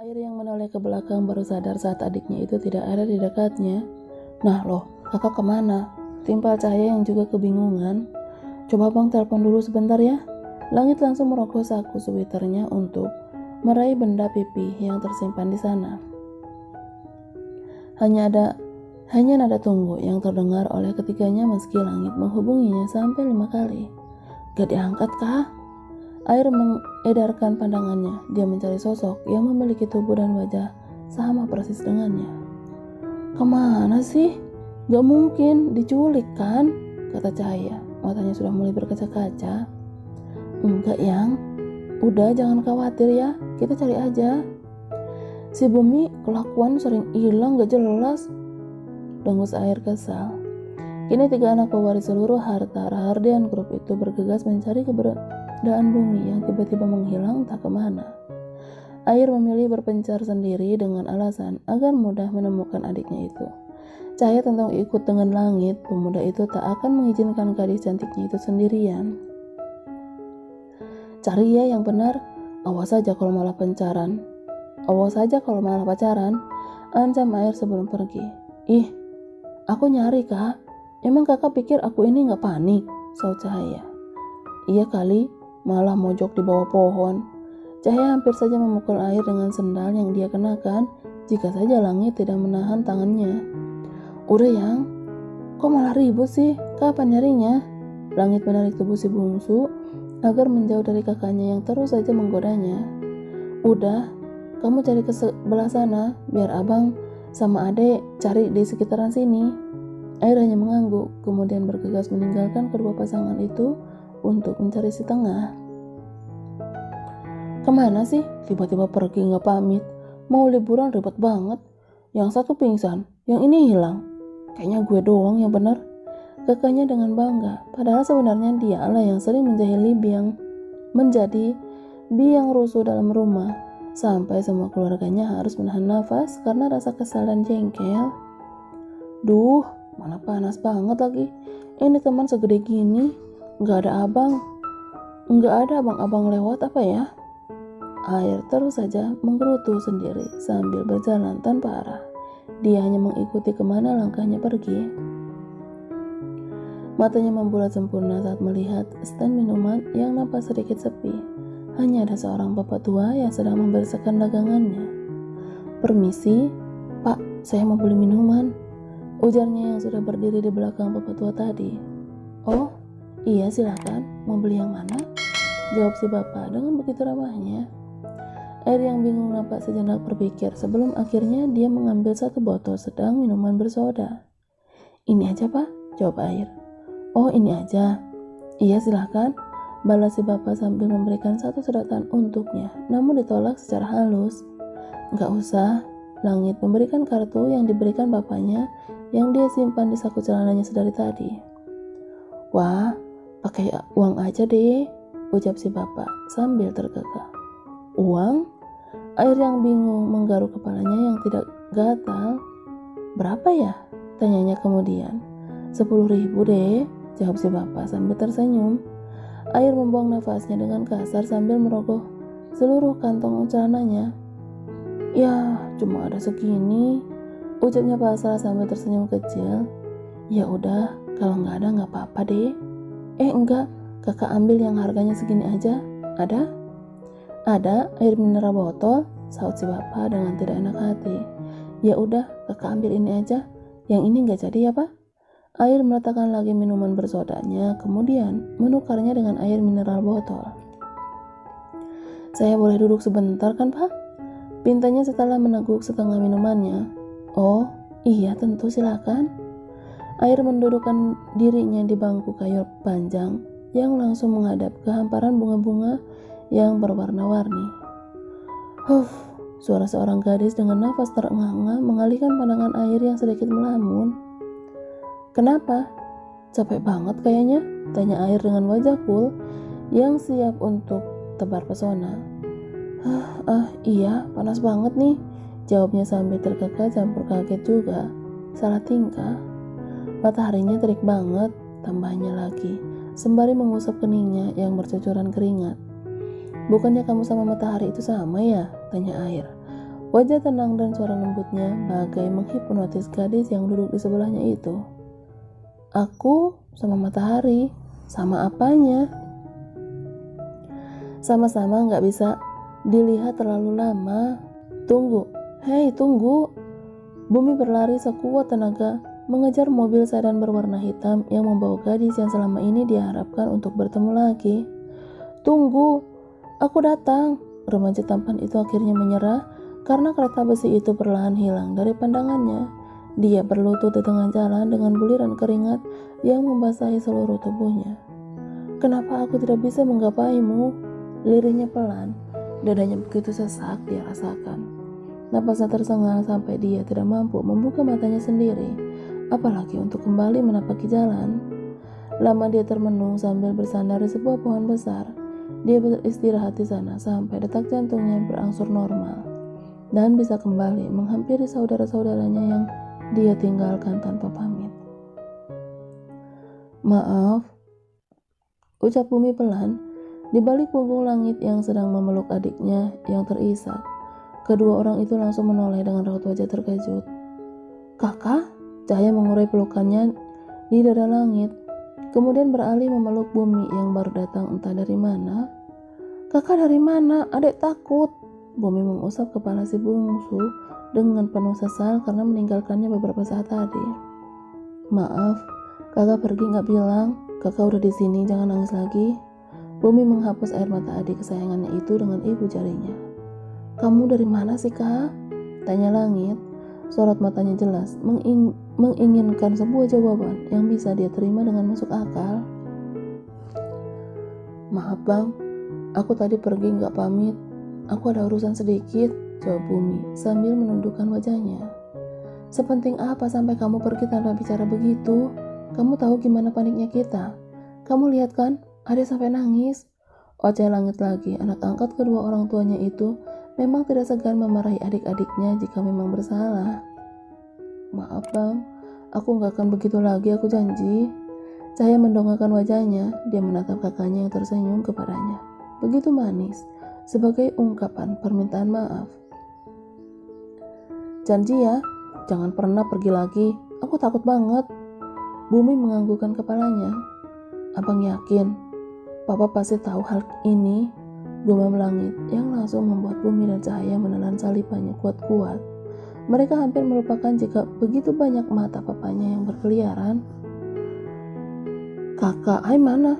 Air yang menoleh ke belakang baru sadar saat adiknya itu tidak ada di dekatnya. Nah loh, kakak kemana? Timpal Cahaya yang juga kebingungan. Coba bang telepon dulu sebentar ya. Langit langsung merogoh saku sweaternya untuk meraih benda pipi yang tersimpan di sana. Hanya nada tunggu yang terdengar oleh ketiganya meski Langit menghubunginya sampai 5 kali. Gak diangkat kah? Air mengedarkan pandangannya. Dia mencari sosok yang memiliki tubuh dan wajah sama persis dengannya. Kemana sih? Gak mungkin, diculik kan? Kata Cahaya. Matanya sudah mulai berkaca-kaca. Enggak yang. Udah jangan khawatir ya, kita cari aja. Si Bumi kelakuan sering hilang gak jelas. Dengus Air kesal. Kini 3 anak pewaris seluruh harta Rahardian Group itu bergegas mencari keberadaan Bumi yang tiba-tiba menghilang tak kemana. Air memilih berpencar sendiri dengan alasan agar mudah menemukan adiknya itu. Cahaya tentu ikut dengan Langit. Pemuda itu tak akan mengizinkan gadis cantiknya itu sendirian. Cari ya yang benar. Awas saja kalau malah pacaran. Ancam Air sebelum pergi. Ih, aku nyari kak. Emang kakak pikir aku ini gak panik? Saut Cahaya. Iya kali, malah mojok di bawah pohon. Cahaya hampir saja memukul Air dengan sendal yang dia kenakan jika saja Langit tidak menahan tangannya. Udah yang, kok malah ribut sih? Kapan nyarinya? Langit menarik tubuh si bungsu agar menjauh dari kakaknya yang terus saja menggodanya. Udah, kamu cari ke sebelah sana, biar abang sama adek cari di sekitaran sini. Air hanya mengangguk, kemudian bergegas meninggalkan kedua pasangan itu untuk mencari si tengah. Kemana sih? Tiba-tiba pergi gak pamit. Mau liburan ribet banget. Yang satu pingsan, yang ini hilang. Kayaknya gue doang yang benar. Kakaknya dengan bangga, padahal sebenarnya dialah yang sering menjadi biang rusuh dalam rumah. Sampai semua keluarganya harus menahan nafas karena rasa kesal dan jengkel. Duh, mana panas banget lagi. Ini teman segede gini, gak ada abang-abang lewat apa ya? Air terus saja menggerutu sendiri sambil berjalan tanpa arah. Dia hanya mengikuti kemana langkahnya pergi. Matanya membulat sempurna saat melihat stand minuman yang nampak sedikit sepi. Hanya ada seorang bapak tua yang sedang membereskan dagangannya. Permisi, Pak, saya mau beli minuman. Ujarnya yang sudah berdiri di belakang bapak tua tadi. Oh, iya silakan. Mau beli yang mana? Jawab si bapak dengan begitu ramahnya. Air yang bingung nampak sejenak berpikir sebelum akhirnya dia mengambil satu botol sedang minuman bersoda. Ini aja pak, jawab Air. Oh ini aja. Iya silakan, balas si bapak sambil memberikan satu sedotan untuknya, namun ditolak secara halus. Gak usah. Langit memberikan kartu yang diberikan bapaknya yang dia simpan di saku celananya sedari tadi. Wah, pakai uang aja deh, ucap si bapak sambil tergagap. Uang? Air yang bingung menggaruk kepalanya yang tidak gatal. Berapa ya? Tanyanya kemudian. 10.000 deh, jawab si bapak sambil tersenyum. Air membuang nafasnya dengan kasar sambil merogoh seluruh kantong celananya. Ya, cuma ada segini, ucapnya pasrah sambil tersenyum kecil. Ya udah, kalau nggak ada nggak apa-apa deh. Enggak, kakak ambil yang harganya segini aja. Ada? Ada, air mineral botol, saut si bapak dengan tidak enak hati. Ya udah, kakak ambil ini aja. Yang ini nggak jadi ya pak? Air meletakkan lagi minuman bersodanya, kemudian menukarnya dengan air mineral botol. Saya boleh duduk sebentar kan pak? Pintanya setelah meneguk setengah minumannya. Oh, iya tentu silakan. Air mendudukkan dirinya di bangku kayu panjang yang langsung menghadap ke hamparan bunga-bunga yang berwarna-warni. Suara seorang gadis dengan nafas terengah-engah mengalihkan pandangan Air yang sedikit melamun. Kenapa? Capek banget kayaknya, tanya Air dengan wajah cool yang siap untuk tebar pesona. Iya, panas banget nih, jawabnya sambil terkekeh campur kaget juga. Salah tingkah. Mataharinya terik banget, tambahnya lagi, sembari mengusap keningnya yang bercucuran keringat. Bukannya kamu sama matahari itu sama ya? Tanya Air. Wajah tenang dan suara lembutnya bagai menghipnotis gadis yang duduk di sebelahnya itu. Aku sama matahari, sama apanya? Sama-sama gak bisa dilihat terlalu lama. Tunggu, hei tunggu. Bumi berlari sekuat tenaga mengejar mobil sedan berwarna hitam yang membawa gadis yang selama ini diharapkan untuk bertemu lagi. Tunggu, aku datang. Remaja tampan itu akhirnya menyerah karena kereta besi itu perlahan hilang dari pandangannya. Dia berlutut di tengah jalan dengan buliran keringat yang membasahi seluruh tubuhnya. Kenapa aku tidak bisa menggapaimu? Lirihnya pelan, dadanya begitu sesak dia rasakan. Napasnya tersengal sampai dia tidak mampu membuka matanya sendiri, apalagi untuk kembali menapaki jalan. Lama dia termenung sambil bersandar di sebuah pohon besar. Dia beristirahat di sana sampai detak jantungnya berangsur normal dan bisa kembali menghampiri saudara-saudaranya yang dia tinggalkan tanpa pamit. Maaf, ucap Bumi pelan di balik punggung langit yang sedang memeluk adiknya yang terisak. Kedua orang itu langsung menoleh dengan raut wajah terkejut. Kakak? Cahaya mengurai pelukannya di dada langit, kemudian beralih memeluk Bumi yang baru datang entah dari mana. Kakak dari mana? Adik takut. Bumi mengusap kepala si bungsu dengan penuh sesal karena meninggalkannya beberapa saat tadi. Maaf, kakak pergi gak bilang. Kakak udah di sini, jangan nangis lagi. Bumi menghapus air mata adik kesayangannya itu dengan ibu jarinya. Kamu dari mana sih kak? Tanya langit. Sorot matanya jelas, menginginkan sebuah jawaban yang bisa dia terima dengan masuk akal. Maaf bang, aku tadi pergi gak pamit. Aku ada urusan sedikit, jawab Bumi sambil menundukkan wajahnya. Sepenting apa sampai kamu pergi tanpa bicara begitu? Kamu tahu gimana paniknya kita? Kamu lihat kan, ada sampai nangis. Oceh langit lagi, anak angkat kedua orang tuanya itu memang tidak segan memarahi adik-adiknya jika memang bersalah. Maaf bang, aku gak akan begitu lagi, aku janji. Cahaya mendongakkan wajahnya, dia menatap kakaknya yang tersenyum kepadanya. Begitu manis, sebagai ungkapan permintaan maaf. Janji ya, jangan pernah pergi lagi, aku takut banget. Bumi menganggukkan kepalanya. Abang yakin, Papa pasti tahu hal ini. Gumam langit yang langsung membuat Bumi dan Cahaya menelan salipannya kuat-kuat. Mereka hampir melupakan jika begitu banyak mata papanya yang berkeliaran. Kakak, hai mana?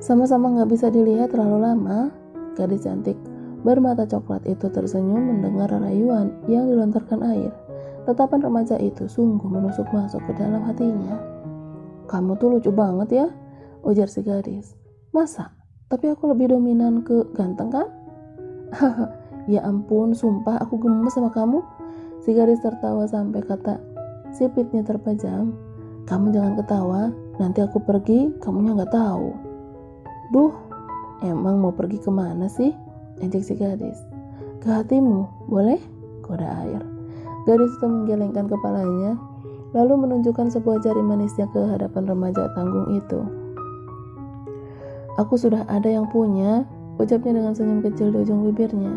Sama-sama gak bisa dilihat terlalu lama. Gadis cantik bermata coklat itu tersenyum mendengar rayuan yang dilontarkan air. Tatapan remaja itu sungguh menusuk masuk ke dalam hatinya. Kamu tuh lucu banget ya, ujar si gadis. Masa? Tapi aku lebih dominan ke ganteng kan? Ya ampun, sumpah aku gemes sama kamu. Si gadis tertawa sampai kata sipitnya terpejam. Kamu jangan ketawa, nanti aku pergi, kamunya gak tahu. Duh, emang mau pergi kemana sih? Ejek si gadis. Ke hatimu, boleh? Goda air. Gadis itu menggelengkan kepalanya, lalu menunjukkan sebuah jari manisnya ke hadapan remaja tanggung itu. Aku sudah ada yang punya, ucapnya dengan senyum kecil di ujung bibirnya.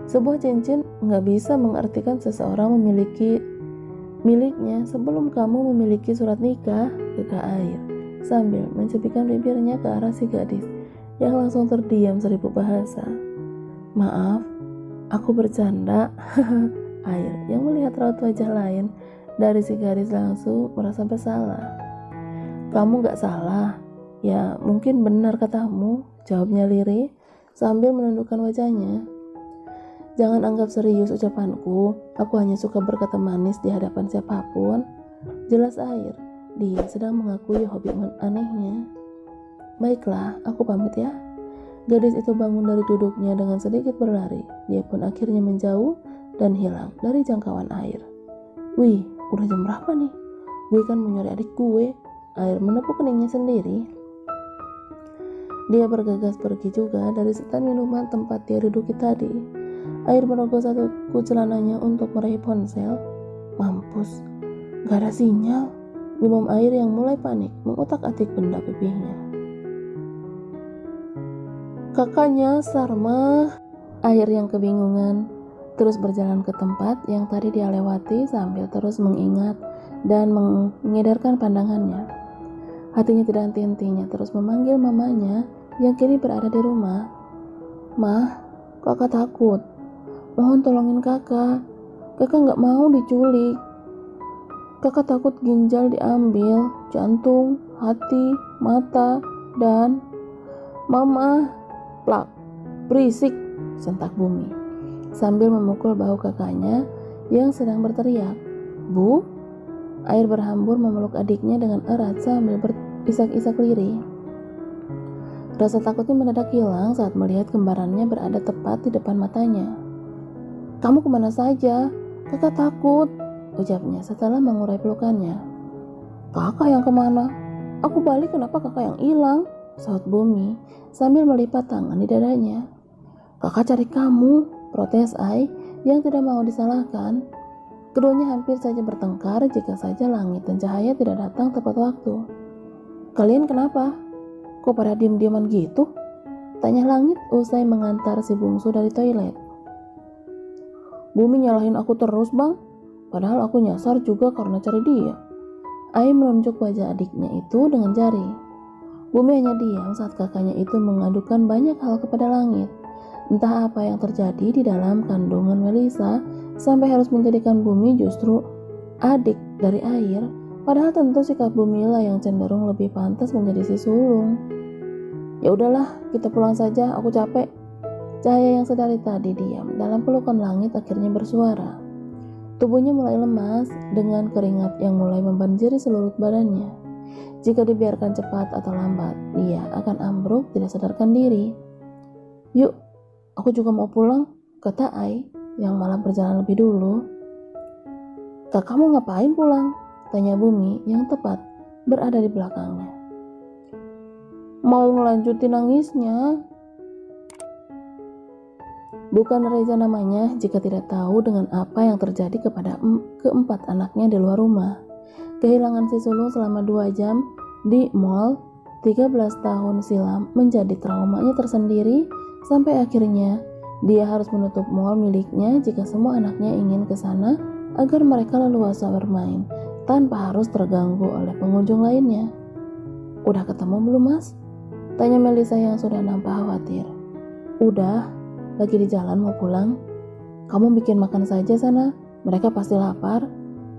Sebuah cincin gak bisa mengartikan seseorang memiliki miliknya sebelum kamu memiliki surat nikah, keka air, sambil mencepikan bibirnya ke arah si gadis yang langsung terdiam seribu bahasa. Maaf, aku bercanda. Air yang melihat raut wajah lain dari si gadis langsung merasa bersalah. Kamu gak salah. Ya, mungkin benar katamu, jawabnya lirih sambil menundukkan wajahnya. Jangan anggap serius ucapanku, aku hanya suka berkata manis di hadapan siapapun. Jelas air, dia sedang mengakui hobi anehnya. Baiklah, aku pamit ya. Gadis itu bangun dari duduknya dengan sedikit berlari. Dia pun akhirnya menjauh dan hilang dari jangkauan air. Wih, udah jam berapa nih? Gue kan mau nyari adik gue. Air menepuk keningnya sendiri. Dia bergegas pergi juga dari stand minuman tempat dia duduki tadi. Air merogoh satu celananya untuk meraih ponsel. Mampus, gak ada sinyal. Gumam air yang mulai panik mengutak-atik benda pipihnya. Kakaknya Sarma. Air yang kebingungan terus berjalan ke tempat yang tadi dia lewati sambil terus mengingat dan mengedarkan pandangannya. Hatinya tidak henti-hentinya terus memanggil mamanya yang kini berada di rumah. "Mah, kakak takut. Mohon tolongin kakak. Kakak gak mau diculik. Kakak takut ginjal diambil, jantung, hati, mata, dan..." "Mama!" "Plak, berisik!" sentak Bumi sambil memukul bahu kakaknya yang sedang berteriak. "Bu?" Air berhambur memeluk adiknya dengan erat sambil berisak-isak lirih. Rasa takutnya mendadak hilang saat melihat kembarannya berada tepat di depan matanya. "Kamu kemana saja? Kakak takut," ucapnya setelah mengurai pelukannya. "Kakak yang kemana? Aku balik, kenapa kakak yang hilang?" sahut Bumi sambil melipat tangan di dadanya. "Kakak cari kamu," protes Ai yang tidak mau disalahkan. Keduanya hampir saja bertengkar jika saja langit dan cahaya tidak datang tepat waktu. "Kalian kenapa? Kok pada diam-diaman gitu?" tanya langit usai mengantar si bungsu dari toilet. "Bumi nyalahin aku terus bang, padahal aku nyasar juga karena cari dia." Ai menunjuk wajah adiknya itu dengan jari. Bumi hanya diam saat kakaknya itu mengadukan banyak hal kepada langit. Entah apa yang terjadi di dalam kandungan Melisa sampai harus menjadikan Bumi justru adik dari Air, padahal tentu sikap Bumi lah yang cenderung lebih pantas menjadi si sulung. "Ya udahlah, kita pulang saja, aku capek." Cahaya yang sedari tadi diam dalam pelukan langit akhirnya bersuara. Tubuhnya mulai lemas dengan keringat yang mulai membanjiri seluruh badannya. Jika dibiarkan cepat atau lambat, dia akan ambruk tidak sadarkan diri. "Yuk, aku juga mau pulang," kata Ai yang malah berjalan lebih dulu. "Kakak mau ngapain pulang?" tanya Bumi yang tepat berada di belakangnya. "Mau ngelanjutin nangisnya." Bukan Reza namanya jika tidak tahu dengan apa yang terjadi kepada keempat anaknya di luar rumah. Kehilangan si sulung selama 2 jam di mall 13 tahun silam menjadi traumanya tersendiri sampai akhirnya dia harus menutup mall miliknya jika semua anaknya ingin ke sana agar mereka leluasa bermain tanpa harus terganggu oleh pengunjung lainnya. "Udah ketemu belum mas?" tanya Melisa yang sudah nampak khawatir. "Udah, lagi di jalan mau pulang." "Kamu bikin makan saja sana, mereka pasti lapar,"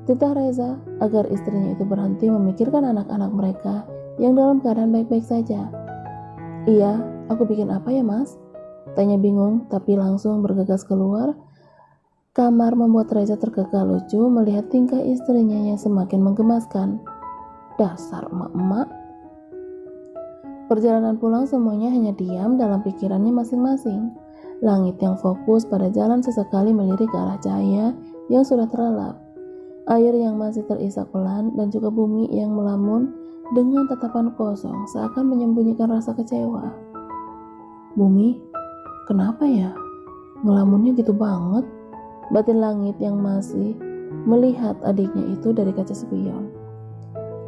titah Reza agar istrinya itu berhenti memikirkan anak-anak mereka yang dalam keadaan baik-baik saja. "Iya, aku bikin apa ya mas?" tanya bingung tapi langsung bergegas keluar kamar membuat Reza terkekeh lucu melihat tingkah istrinya yang semakin menggemaskan. Dasar emak-emak. Perjalanan pulang semuanya hanya diam dalam pikirannya masing-masing. Langit yang fokus pada jalan sesekali melirik ke arah cahaya yang sudah terlelap. Air yang masih terisak pelan dan juga Bumi yang melamun dengan tatapan kosong seakan menyembunyikan rasa kecewa. "Bumi, kenapa ya? Ngelamunnya gitu banget," batin Langit yang masih melihat adiknya itu dari kaca spion.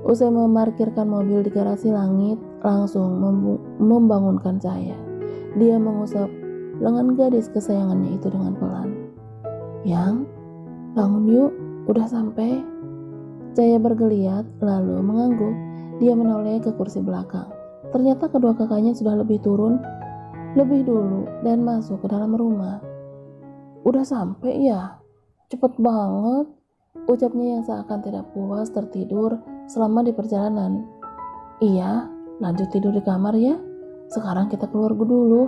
Usai memarkirkan mobil di garasi, Langit langsung membangunkan Cahaya. Dia mengusap lengan gadis kesayangannya itu dengan pelan. "Yang, bangun yuk, udah sampai." Cahaya bergeliat lalu mengangguk. Dia menoleh ke kursi belakang. Ternyata kedua kakaknya sudah lebih dulu dan masuk ke dalam rumah. "Udah sampai ya? Cepet banget," ucapnya yang seakan tidak puas tertidur selama di perjalanan. "Iya, lanjut tidur di kamar ya. Sekarang kita keluar dulu."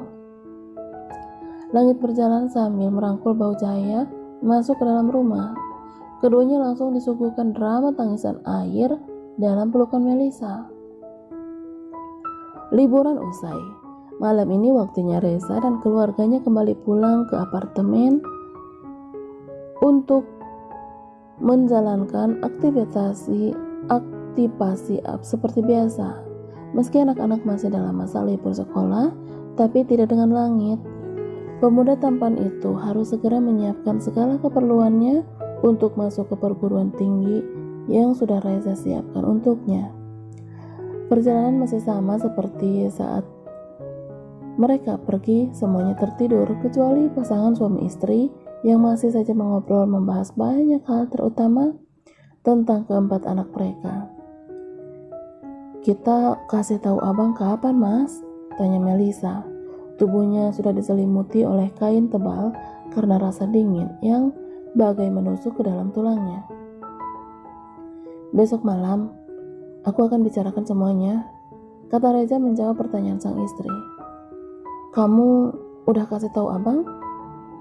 Langit berjalan sambil merangkul bahu Cahaya masuk ke dalam rumah. Keduanya langsung disuguhkan drama tangisan air dalam pelukan Melisa. Liburan usai. Malam ini waktunya Reza dan keluarganya kembali pulang ke apartemen untuk menjalankan aktivasi seperti biasa. Meski anak-anak masih dalam masa libur sekolah, tapi tidak dengan Langit. Pemuda tampan itu harus segera menyiapkan segala keperluannya untuk masuk ke perguruan tinggi yang sudah Reza siapkan untuknya. Perjalanan masih sama seperti saat Mereka pergi, semuanya tertidur kecuali pasangan suami istri yang masih saja mengobrol membahas banyak hal, terutama tentang keempat anak mereka. "Kita kasih tahu abang kapan, Mas?" tanya Melisa. Tubuhnya sudah diselimuti oleh kain tebal karena rasa dingin yang bagai menusuk ke dalam tulangnya. "Besok malam, aku akan bicarakan semuanya," kata Reza menjawab pertanyaan sang istri. "Kamu udah kasih tahu abang?"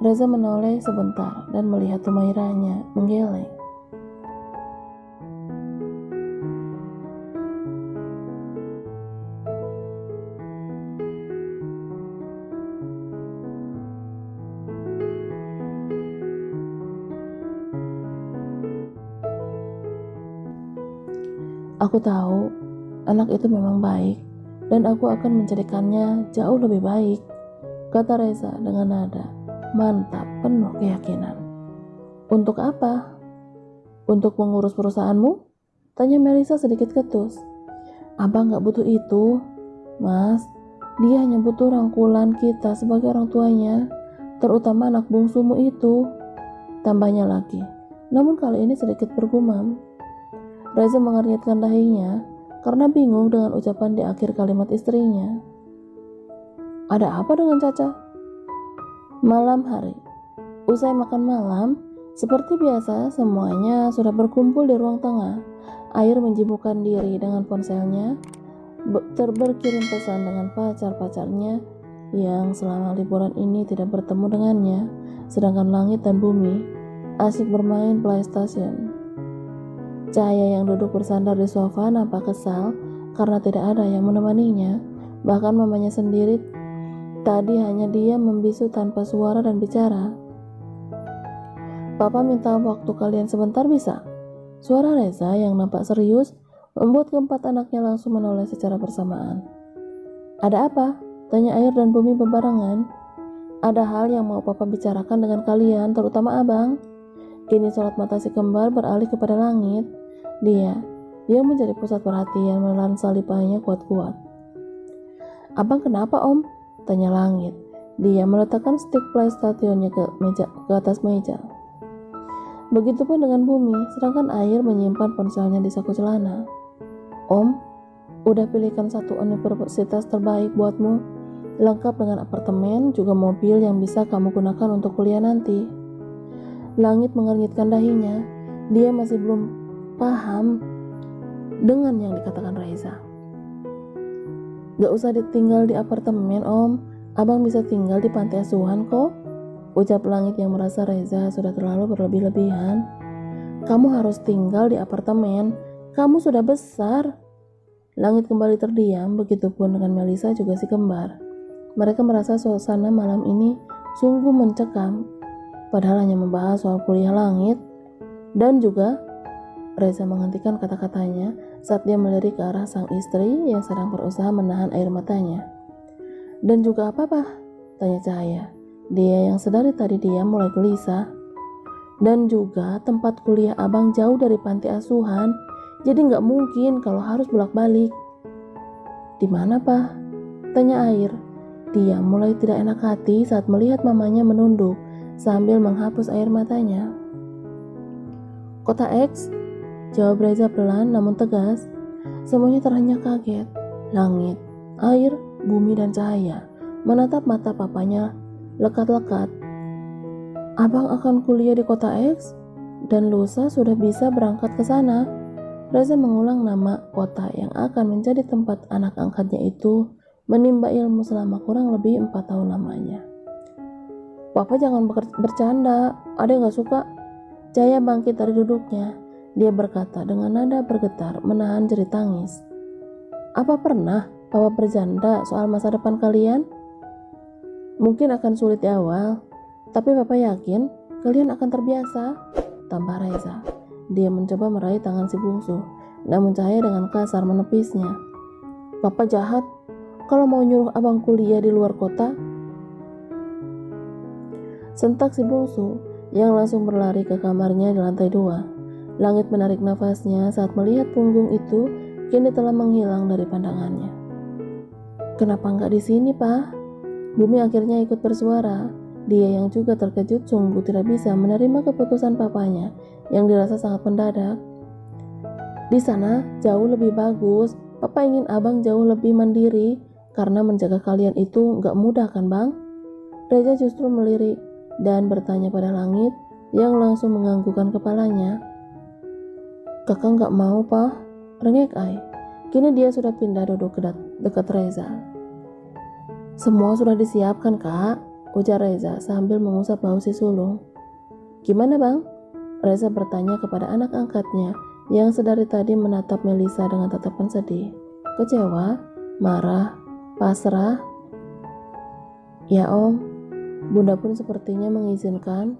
Reza menoleh sebentar dan melihat Humairanya menggeleng. "Aku tahu anak itu memang baik dan aku akan menjadikannya jauh lebih baik," kata Reza dengan nada mantap penuh keyakinan. "Untuk apa? Untuk mengurus perusahaanmu?" tanya Melisa sedikit ketus. "Abang gak butuh itu, Mas. Dia hanya butuh rangkulan kita sebagai orang tuanya, terutama anak bungsumu itu," tambahnya lagi, namun kali ini sedikit bergumam. Reza mengernyitkan dahinya karena bingung dengan ucapan di akhir kalimat istrinya. Ada apa dengan Caca? Malam hari, usai makan malam, seperti biasa semuanya sudah berkumpul di ruang tengah. Air menyibukkan diri dengan ponselnya, berkirim pesan dengan pacar-pacarnya yang selama liburan ini tidak bertemu dengannya, sedangkan langit dan bumi asik bermain PlayStation. Cahaya yang duduk bersandar di sofa nampak kesal karena tidak ada yang menemaninya. Bahkan mamanya sendiri tadi hanya dia membisu tanpa suara dan bicara. "Papa minta waktu kalian sebentar bisa?" Suara Reza yang nampak serius membuat keempat anaknya langsung menoleh secara bersamaan. "Ada apa?" tanya Air dan Bumi bebarengan. "Ada hal yang mau Papa bicarakan dengan kalian, terutama abang." Kini sorot mata si kembar beralih kepada langit. Dia yang menjadi pusat perhatian menelan salipahnya kuat-kuat. "Abang kenapa, Om?" tanya langit. Dia meletakkan stick PlayStation-nya ke atas meja. Begitupun dengan Bumi, sedangkan Air menyimpan ponselnya di saku celana. "Om, udah pilihkan satu universitas terbaik buatmu, lengkap dengan apartemen, juga mobil yang bisa kamu gunakan untuk kuliah nanti." Langit mengernyitkan dahinya. Dia masih belum paham dengan yang dikatakan Reza. "Gak usah ditinggal di apartemen, Om. Abang bisa tinggal di panti asuhan kok," ucap Langit yang merasa Reza sudah terlalu berlebih-lebihan. "Kamu harus tinggal di apartemen. Kamu sudah besar." Langit kembali terdiam, begitupun dengan Melisa juga si kembar. Mereka merasa suasana malam ini sungguh mencekam, padahal hanya membahas soal kuliah Langit. Dan juga Reza menghentikan kata-katanya saat dia melirik ke arah sang istri yang sedang berusaha menahan air matanya. "Dan juga apa-apa?" tanya Cahaya. Dia yang sedari tadi diam mulai gelisah. "Dan juga tempat kuliah abang jauh dari panti asuhan, jadi nggak mungkin kalau harus bolak-balik." "Di mana, Pak?" tanya Air. Dia mulai tidak enak hati saat melihat mamanya menunduk sambil menghapus air matanya. "Kota X," jawab Reza pelan namun tegas. Semuanya terhenyak kaget. Langit, Air, Bumi, dan Cahaya menatap mata papanya lekat-lekat. "Abang akan kuliah di Kota X? Dan lusa sudah bisa berangkat ke sana?" Reza mengulang nama kota yang akan menjadi tempat anak angkatnya itu menimba ilmu selama kurang lebih 4 tahun lamanya. "Papa jangan bercanda, adek gak suka." Cahaya bangkit dari duduknya. Dia berkata dengan nada bergetar menahan jerit tangis. "Apa pernah Papa bercanda soal masa depan kalian? Mungkin akan sulit di awal, tapi Papa yakin kalian akan terbiasa," tambah Reza. Dia mencoba meraih tangan si bungsu, namun Cahaya dengan kasar menepisnya. "Papa jahat kalau mau nyuruh abang kuliah di luar kota," sentak si bungsu yang langsung berlari ke kamarnya di lantai 2. Langit menarik nafasnya saat melihat punggung itu kini telah menghilang dari pandangannya. "Kenapa nggak di sini, Pak?" Bumi akhirnya ikut bersuara. Dia yang juga terkejut sungguh tidak bisa menerima keputusan papanya yang dirasa sangat mendadak. Di sana jauh lebih bagus. Papa ingin abang jauh lebih mandiri karena menjaga kalian itu gak mudah kan bang? Reza justru melirik dan bertanya pada langit yang langsung menganggukkan kepalanya. Kakak gak mau pak? Rengek Ai. Kini dia sudah pindah duduk dekat Reza. Semua sudah disiapkan kak, ujar Reza sambil mengusap bau si sulung. Gimana bang? Reza bertanya kepada anak angkatnya yang sedari tadi menatap Melisa dengan tatapan sedih. Kecewa, marah, pasrah. Ya om, bunda pun sepertinya mengizinkan